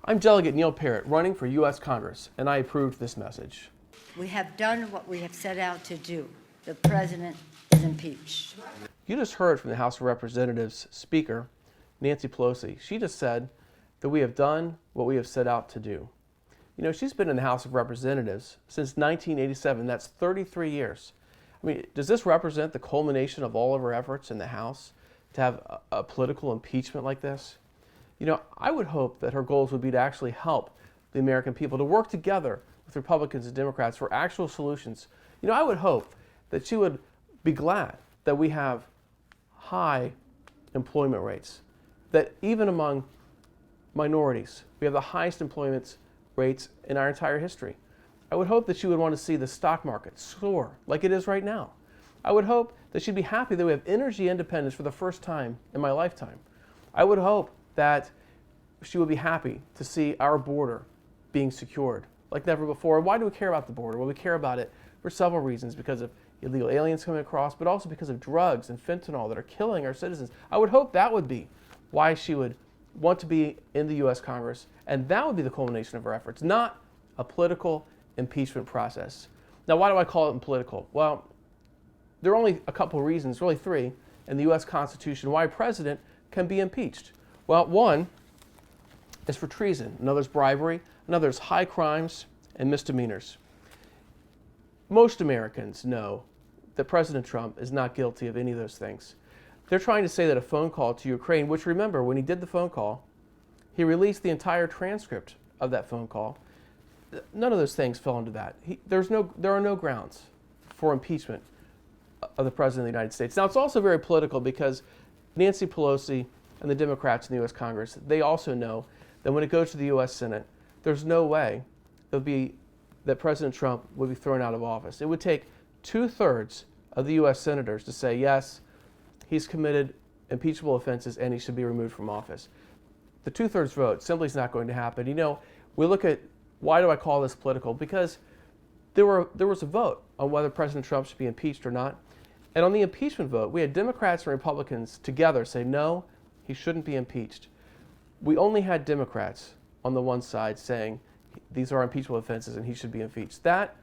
I'm Delegate Neil Parrott, running for U.S. Congress, and I approved this message. We have done what we have set out to do. The president is impeached. You just heard from the House of Representatives Speaker, Nancy Pelosi. She just said that we have done what we have set out to do. You know, she's been in the House of Representatives since 1987. That's 33 years. I mean, does this represent the culmination of all of her efforts in the House to have a political impeachment like this? You know, I would hope that her goals would be to actually help the American people, to work together with Republicans and Democrats for actual solutions. You know, I would hope that she would be glad that we have high employment rates, that even among minorities, we have the highest employment rates in our entire history. I would hope that she would want to see the stock market soar like it is right now. I would hope that she'd be happy that we have energy independence for the first time in my lifetime. I would hope that she would be happy to see our border being secured like never before. Why do we care about the border? Well, we care about it for several reasons, because of illegal aliens coming across, but also because of drugs and fentanyl that are killing our citizens. I would hope that would be why she would want to be in the U.S. Congress, and that would be the culmination of her efforts, not a political impeachment process. Now, why do I call it political? Well, there are only a couple of reasons, really three, in the U.S. Constitution why a president can be impeached. Well, one is for treason, another is bribery, another is high crimes and misdemeanors. Most Americans know that President Trump is not guilty of any of those things. They're trying to say that a phone call to Ukraine, which, remember, when he did the phone call, he released the entire transcript of that phone call. None of those things fell into that. There are no grounds for impeachment of the President of the United States. Now, it's also very political because Nancy Pelosi and the Democrats in the U.S. Congress, they also know that when it goes to the U.S. Senate, there's no way that President Trump would be thrown out of office. It would take 2/3 of the U.S. senators to say, yes, he's committed impeachable offenses and he should be removed from office. The 2/3 vote simply is not going to happen. You know, we look at, why do I call this political? Because there was a vote on whether President Trump should be impeached or not. And on the impeachment vote, we had Democrats and Republicans together say, no, he shouldn't be impeached. We only had Democrats on the one side saying these are impeachable offenses and he should be impeached. That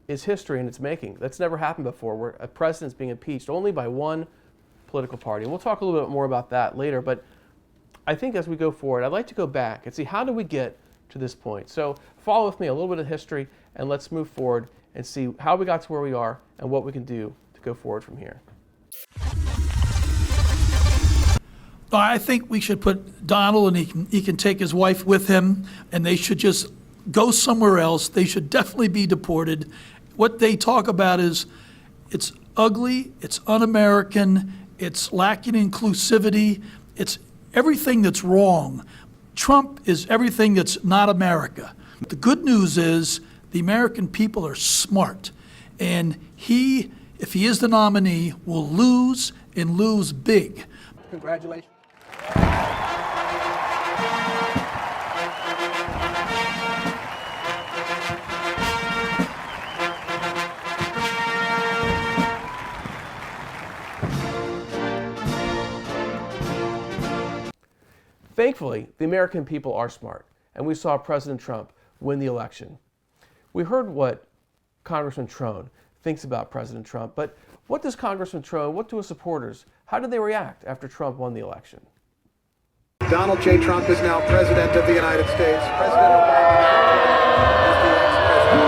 is history in its making. That's never happened before, where a president's being impeached only by one political party. And we'll talk a little bit more about that later, but I think as we go forward, I'd like to go back and see, how do we get to this point? So follow with me a little bit of history, and let's move forward and see how we got to where we are and what we can do to go forward from here. I think we should put Donald, and he can take his wife with him, and they should just go somewhere else. They should definitely be deported. What they talk about is, it's ugly, it's un-American, it's lacking inclusivity, it's everything that's wrong. Trump is everything that's not America. The good news is the American people are smart, and if he is the nominee, will lose, and lose big. Congratulations. Thankfully, the American people are smart, and we saw President Trump win the election. We heard what Congressman Trone thinks about President Trump, but what does Congressman Trone, what do his supporters, how did they react after Trump won the election? Donald J. Trump is now President of the United States. President Obama is the ex-president.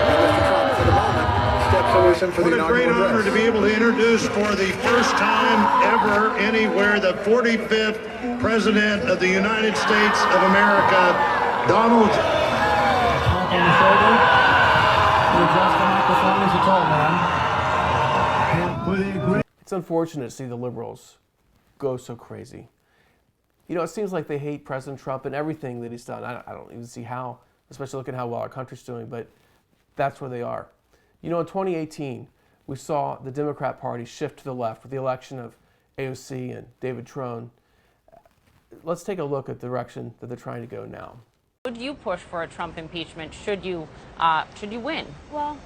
And Mr. Trump, for the moment, steps loose in for the inaugural address. What a great honor to be able to introduce for the first time ever anywhere the 45th President of the United States of America, Donald. On the shoulder. You adjust the microphone as you told, man. It's unfortunate to see the liberals go so crazy. You know, it seems like they hate President Trump and everything that he's done. I don't even see how, especially looking at how well our country's doing, but that's where they are. You know, in 2018, we saw the Democrat Party shift to the left with the election of AOC and David Trone. Let's take a look at the direction that they're trying to go now. Would you push for a Trump impeachment should you win? Well,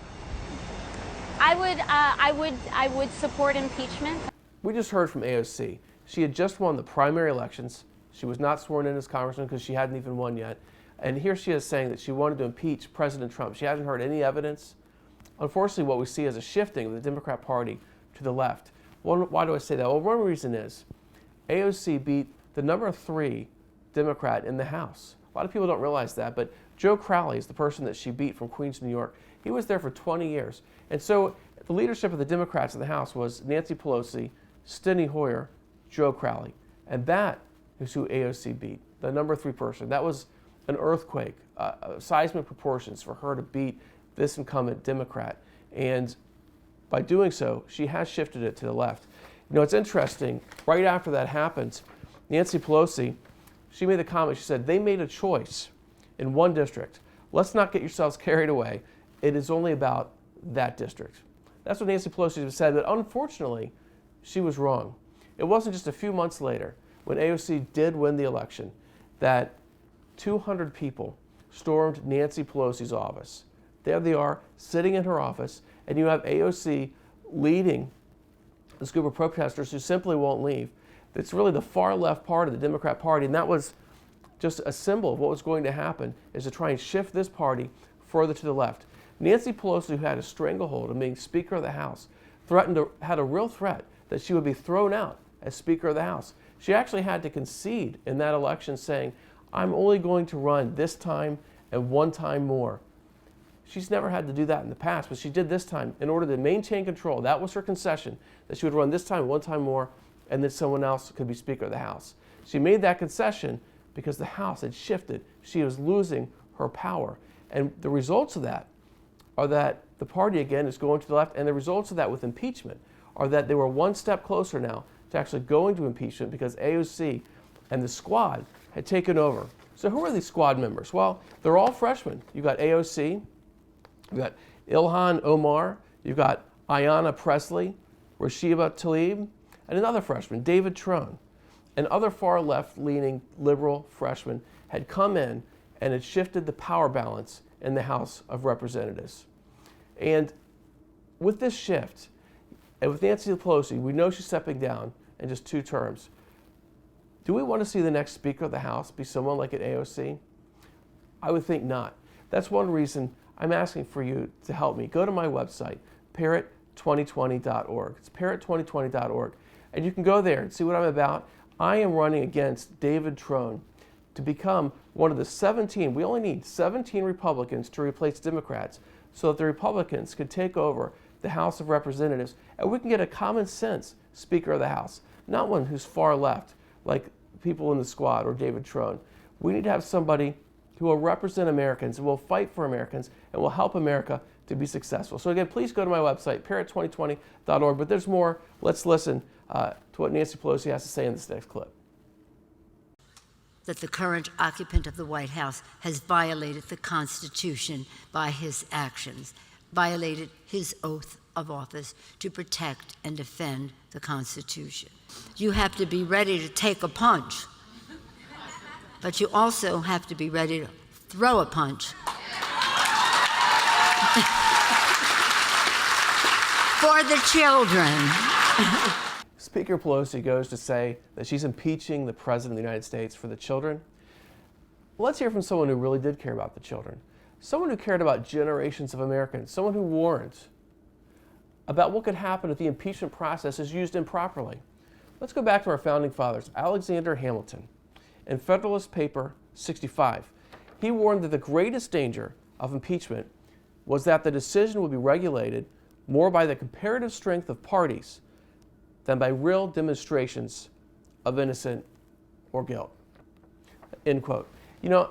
I would support impeachment. We just heard from AOC. She had just won the primary elections She was not sworn in as congressman because she hadn't even won yet. And here she is saying that she wanted to impeach President Trump. She hasn't heard any evidence. Unfortunately, what we see is a shifting of the Democrat Party to the left. Why do I say that? Well, one reason is AOC beat the number 3 Democrat in the House. A lot of people don't realize that, but Joe Crowley is the person that she beat from Queens, New York. He was there for 20 years. And so the leadership of the Democrats in the House was Nancy Pelosi, Steny Hoyer, Joe Crowley. And that is who AOC beat, the number 3 person. That was an earthquake, seismic proportions for her to beat this incumbent Democrat. And by doing so, she has shifted it to the left. You know, it's interesting, right after that happened, Nancy Pelosi, she made the comment, she said, they made a choice in one district. Let's not get yourselves carried away. It is only about that district. That's what Nancy Pelosi said, but unfortunately, she was wrong. It wasn't just a few months later, when AOC did win the election, that 200 people stormed Nancy Pelosi's office. There they are, sitting in her office, and you have AOC leading this group of protesters who simply won't leave. It's really the far left part of the Democrat Party, and that was just a symbol of what was going to happen, is to try and shift this party further to the left. Nancy Pelosi, who had a stranglehold on being Speaker of the House, had a real threat that she would be thrown out as Speaker of the House. She actually had to concede in that election, saying, I'm only going to run this time and one time more. She's never had to do that in the past, but she did this time in order to maintain control. That was her concession, that she would run this time, one time more, and that someone else could be Speaker of the House. She made that concession because the House had shifted. She was losing her power. And the results of that are that the party, again, is going to the left, and the results of that with impeachment are that they were one step closer now to actually going to impeachment because AOC and the squad had taken over. So who are these squad members? Well, they're all freshmen. You've got AOC, you've got Ilhan Omar, you've got Ayanna Pressley, Rashida Tlaib, and another freshman, David Trone. And other far left-leaning liberal freshmen had come in and had shifted the power balance in the House of Representatives. And with this shift, and with Nancy Pelosi, we know she's stepping down in just 2 terms. Do we want to see the next Speaker of the House be someone like an AOC? I would think not. That's one reason I'm asking for you to help me. Go to my website, Parrott2020.org. It's Parrott2020.org. And you can go there and see what I'm about. I am running against David Trone to become one of the 17, we only need 17 Republicans to replace Democrats so that the Republicans could take over the House of Representatives and we can get a common sense Speaker of the House, not one who's far left like people in the squad or David Trone. We need to have somebody who will represent Americans and will fight for Americans and will help America to be successful. So again, please go to my website, Parrott2020.org, but there's more. Let's listen to what Nancy Pelosi has to say in this next clip. That the current occupant of the White House has violated the Constitution by his actions, violated his oath of office to protect and defend the Constitution. You have to be ready to take a punch, but you also have to be ready to throw a punch. For the children. Speaker Pelosi goes to say that she's impeaching the President of the United States for the children. Let's hear from someone who really did care about the children. Someone who cared about generations of Americans. Someone who warned about what could happen if the impeachment process is used improperly. Let's go back to our founding fathers, Alexander Hamilton. In Federalist Paper 65, he warned that the greatest danger of impeachment was that the decision would be regulated more by the comparative strength of parties than by real demonstrations of innocence or guilt. End quote. You know,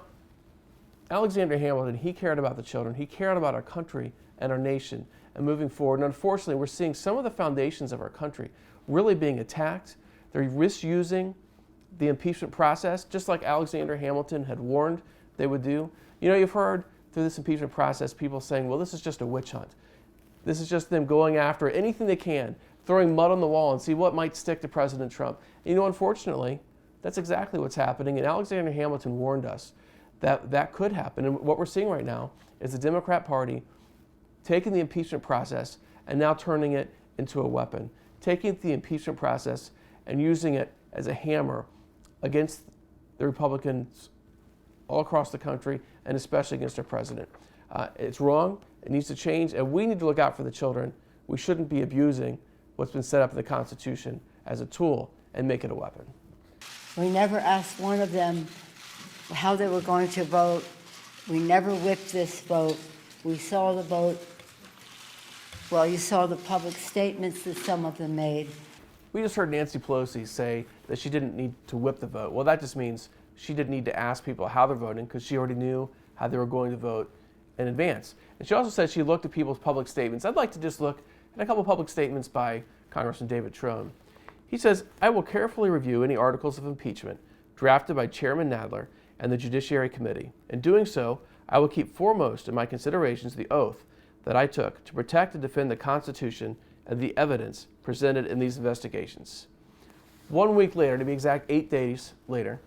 Alexander Hamilton, he cared about the children. He cared about our country and our nation and moving forward. And unfortunately, we're seeing some of the foundations of our country really being attacked. They're misusing the impeachment process, just like Alexander Hamilton had warned they would do. You know, you've heard through this impeachment process people saying, well, this is just a witch hunt. This is just them going after anything they can, throwing mud on the wall and see what might stick to President Trump. And, you know, unfortunately, that's exactly what's happening. And Alexander Hamilton warned us that that could happen. And what we're seeing right now is the Democrat Party taking the impeachment process and now turning it into a weapon, taking the impeachment process and using it as a hammer against the Republicans all across the country, and especially against our president. It's wrong, it needs to change, and we need to look out for the children. We shouldn't be abusing what's been set up in the Constitution as a tool and make it a weapon. We never asked one of them how they were going to vote. We never whipped this vote. We saw the vote. Well, you saw the public statements that some of them made. We just heard Nancy Pelosi say that she didn't need to whip the vote. Well, that just means she didn't need to ask people how they're voting because she already knew how they were going to vote in advance. And she also said she looked at people's public statements. I'd like to just look at a couple public statements by Congressman David Trone. He says, "I will carefully review any articles of impeachment drafted by Chairman Nadler and the Judiciary Committee. In doing so, I will keep foremost in my considerations the oath that I took to protect and defend the Constitution and the evidence presented in these investigations." 1 week later, to be exact 8 days later,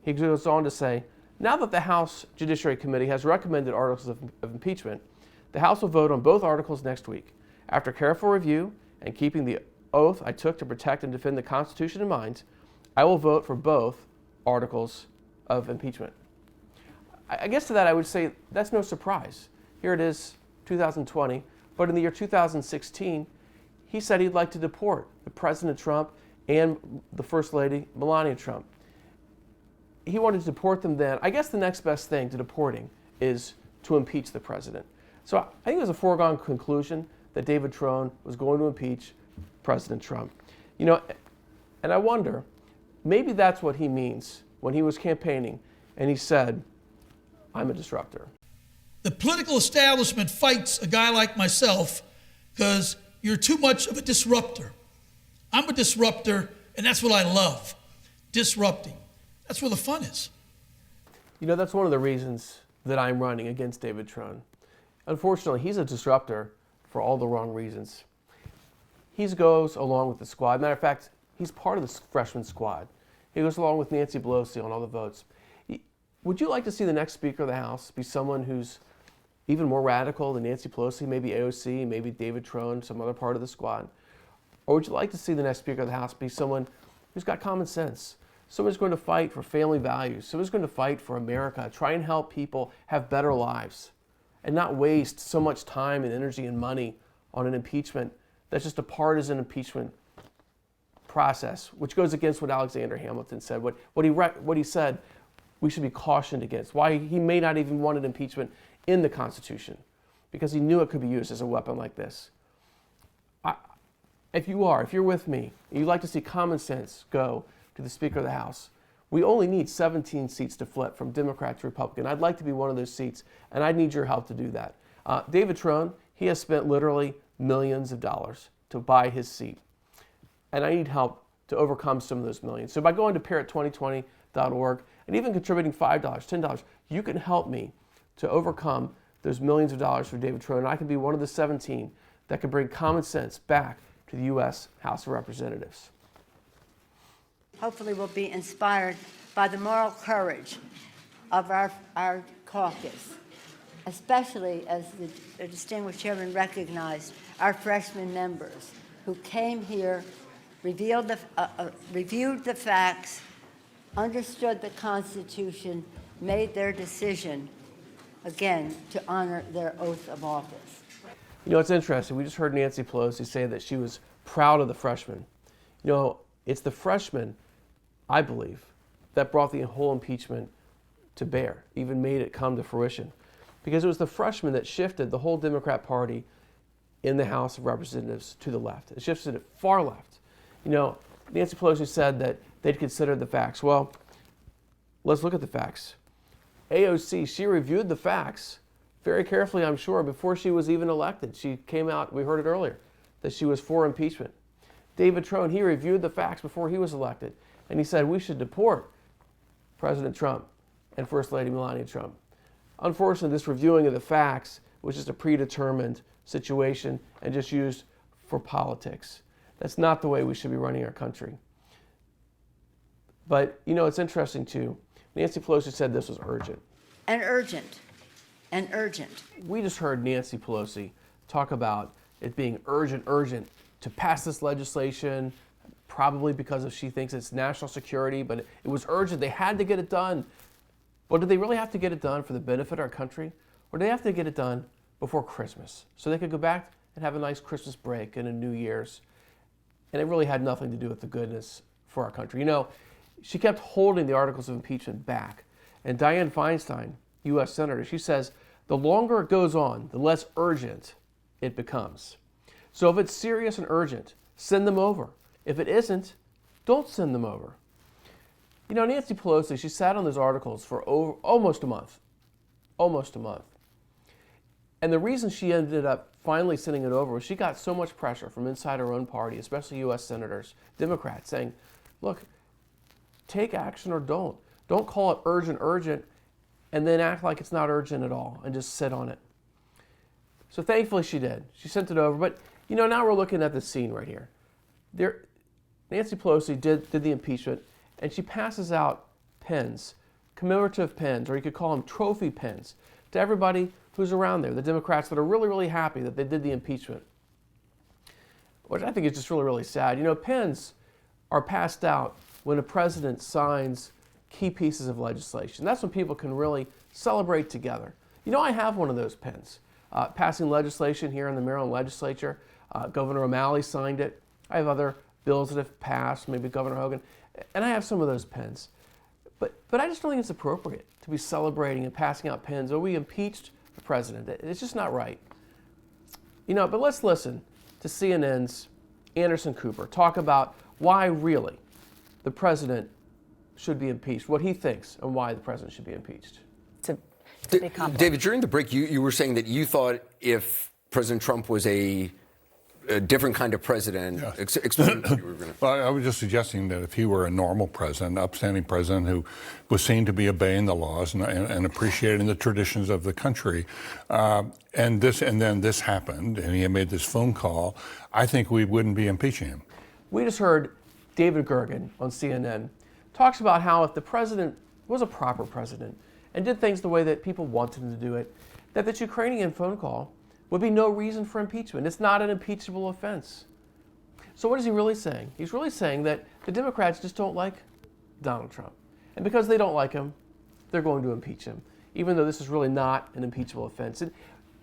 he goes on to say, "Now that the House Judiciary Committee has recommended articles of impeachment, the House will vote on both articles next week. After careful review and keeping the oath I took to protect and defend the Constitution in mind, I will vote for both articles of impeachment." I guess to that I would say that's no surprise. Here it is, 2020, but in the year 2016, he said he'd like to deport President Trump and the First Lady, Melania Trump. He wanted to deport them then. I guess the next best thing to deporting is to impeach the president. So I think it was a foregone conclusion that David Trone was going to impeach President Trump. You know, and I wonder, maybe that's what he means when he was campaigning and he said, "I'm a disruptor." The political establishment fights a guy like myself because you're too much of a disruptor. I'm a disruptor, and that's what I love, disrupting. That's where the fun is. You know, that's one of the reasons that I'm running against David Trone. Unfortunately, he's a disruptor for all the wrong reasons. He goes along with the squad. Matter of fact, he's part of the freshman squad. He goes along with Nancy Pelosi on all the votes. Would you like to see the next Speaker of the House be someone who's even more radical than Nancy Pelosi, maybe AOC, maybe David Trone, some other part of the squad? Or would you like to see the next Speaker of the House be someone who's got common sense, someone who's going to fight for family values, someone who's going to fight for America, try and help people have better lives, and not waste so much time and energy and money on an impeachment that's just a partisan impeachment process, which goes against what Alexander Hamilton said, what he said we should be cautioned against, why he may not even want an impeachment in the Constitution, because he knew it could be used as a weapon like this. If you're with me, and you'd like to see common sense go to the Speaker of the House, we only need 17 seats to flip from Democrat to Republican. I'd like to be one of those seats, and I need your help to do that. David Trone, he has spent literally millions of dollars to buy his seat, and I need help to overcome some of those millions. So by going to Parrott2020.org and even contributing $5, $10, you can help me to overcome those millions of dollars for David Trone, and I can be one of the 17 that can bring common sense back to the U.S. House of Representatives. Hopefully we'll be inspired by the moral courage of our caucus, especially as the distinguished chairman recognized our freshman members who came here, reviewed the facts, understood the Constitution, made their decision, again, to honor their oath of office. You know, it's interesting. We just heard Nancy Pelosi say that she was proud of the freshmen. You know, it's the freshmen, I believe, that brought the whole impeachment to bear, even made it come to fruition. Because it was the freshmen that shifted the whole Democrat Party in the House of Representatives to the left. It shifted it far left. You know, Nancy Pelosi said that they'd considered the facts. Well, let's look at the facts. AOC, she reviewed the facts very carefully, I'm sure, before she was even elected. She came out, we heard it earlier, that she was for impeachment. David Trone, he reviewed the facts before he was elected, and he said we should deport President Trump and First Lady Melania Trump. Unfortunately, this reviewing of the facts was just a predetermined situation and just used for politics. That's not the way we should be running our country. But, you know, it's interesting, too. Nancy Pelosi said this was urgent. And urgent. And urgent. We just heard Nancy Pelosi talk about it being urgent to pass this legislation, probably because she thinks it's national security, but it was urgent. They had to get it done. But did they really have to get it done for the benefit of our country? Or did they have to get it done before Christmas so they could go back and have a nice Christmas break and a New Year's? And it really had nothing to do with the goodness for our country. You know, she kept holding the articles of impeachment back. And Dianne Feinstein, U.S. Senator, she says, the longer it goes on, the less urgent it becomes. So if it's serious and urgent, send them over. If it isn't, don't send them over. You know, Nancy Pelosi, she sat on those articles for almost a month. Almost a month. And the reason she ended up finally sending it over was she got so much pressure from inside her own party, especially U.S. senators, Democrats, saying, look, take action or don't. Don't call it urgent, and then act like it's not urgent at all and just sit on it. So thankfully she did. She sent it over. But, you know, now we're looking at this scene right here. Nancy Pelosi did the impeachment, and she passes out pens, commemorative pens, or you could call them trophy pens, to everybody who's around there, the Democrats that are really, really happy that they did the impeachment, which I think is just really, really sad. You know, pens are passed out when a president signs key pieces of legislation. That's when people can really celebrate together. You know, I have one of those pens. Passing legislation here in the Maryland legislature. Governor O'Malley signed it. I have other bills that have passed, maybe Governor Hogan, and I have some of those pens. But I just don't think it's appropriate to be celebrating and passing out pens. Oh, we impeached the president. It's just not right. You know, but let's listen to CNN's Anderson Cooper talk about why really the president should be impeached, what he thinks and why the president should be impeached. It's a big compliment. David, during the break, you were saying that you thought if President Trump was a different kind of president. Yes. Explain what you were going to. Well, I was just suggesting that if he were a normal president, upstanding president who was seen to be obeying the laws and appreciating the traditions of the country, and then this happened, and he had made this phone call, I think we wouldn't be impeaching him. We just heard David Gergen on CNN talks about how if the president was a proper president and did things the way that people wanted him to do it, that this Ukrainian phone call would be no reason for impeachment. It's not an impeachable offense. So what is he really saying? He's really saying that the Democrats just don't like Donald Trump. And because they don't like him, they're going to impeach him, even though this is really not an impeachable offense. And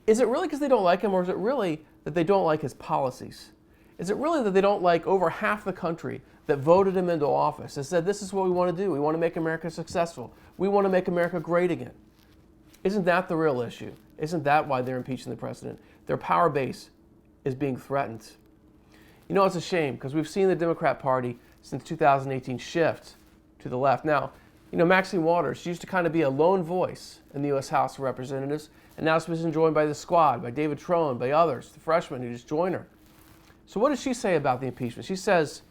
is it really because they don't like him, or is it really that they don't like his policies? Is it really that they don't like over half the country that voted him into office and said, this is what we want to do. We want to make America successful. We want to make America great again. Isn't that the real issue? Isn't that why they're impeaching the president? Their power base is being threatened. You know, it's a shame because we've seen the Democrat Party since 2018 shift to the left. Now, you know, Maxine Waters, she used to kind of be a lone voice in the U.S. House of Representatives, and now she's been joined by the squad, by David Trone, by others, the freshmen who just joined her. So what does she say about the impeachment? She says,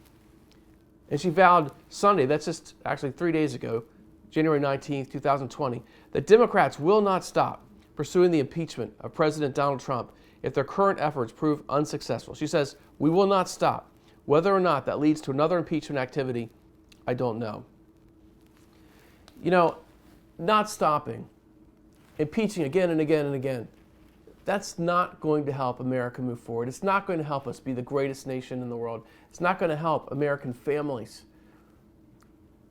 and she vowed Sunday, that's just actually 3 days ago, January 19th, 2020, that Democrats will not stop pursuing the impeachment of President Donald Trump if their current efforts prove unsuccessful. She says, we will not stop. Whether or not that leads to another impeachment activity, I don't know. You know, not stopping, impeaching again and again and again, that's not going to help America move forward. It's not going to help us be the greatest nation in the world. It's not going to help American families.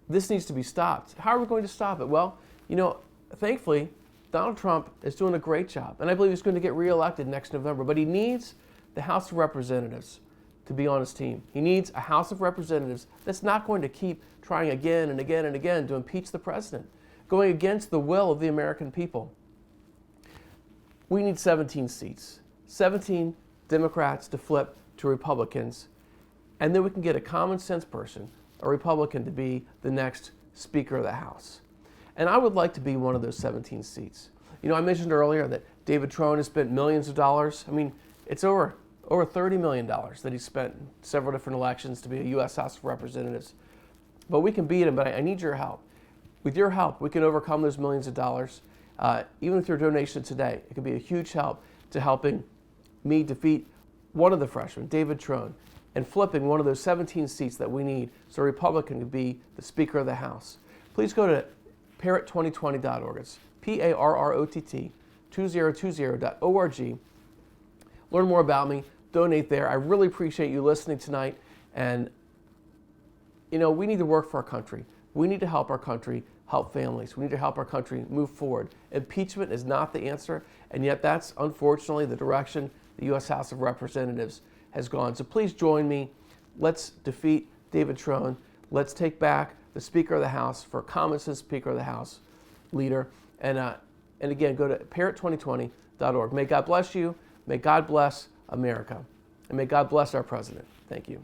This needs to be stopped. How are we going to stop it? Well, you know, thankfully, Donald Trump is doing a great job, and I believe he's going to get reelected next November, but he needs the House of Representatives to be on his team. He needs a House of Representatives that's not going to keep trying again and again and again to impeach the president, going against the will of the American people. We need 17 seats, 17 Democrats to flip to Republicans, and then we can get a common sense person, a Republican, to be the next Speaker of the House. And I would like to be one of those 17 seats. You know, I mentioned earlier that David Trone has spent millions of dollars. I mean, it's over $30 million that he spent in several different elections to be a U.S. House of Representatives. But we can beat him, but I need your help. With your help, we can overcome those millions of dollars. Even with your donation today, it could be a huge help to helping me defeat one of the freshmen, David Trone, and flipping one of those 17 seats that we need so a Republican can be the Speaker of the House. Please go to Parrott2020.org. It's Parrott 2020.org. Learn more about me. Donate there. I really appreciate you listening tonight. And you know, we need to work for our country. We need to help our country, help families. We need to help our country move forward. Impeachment is not the answer, and yet that's unfortunately the direction the U.S. House of Representatives has gone. So please join me. Let's defeat David Trone. Let's take back the Speaker of the House for a common sense Speaker of the House leader. And again, go to parrott2020.org. May God bless you. May God bless America. And may God bless our president. Thank you.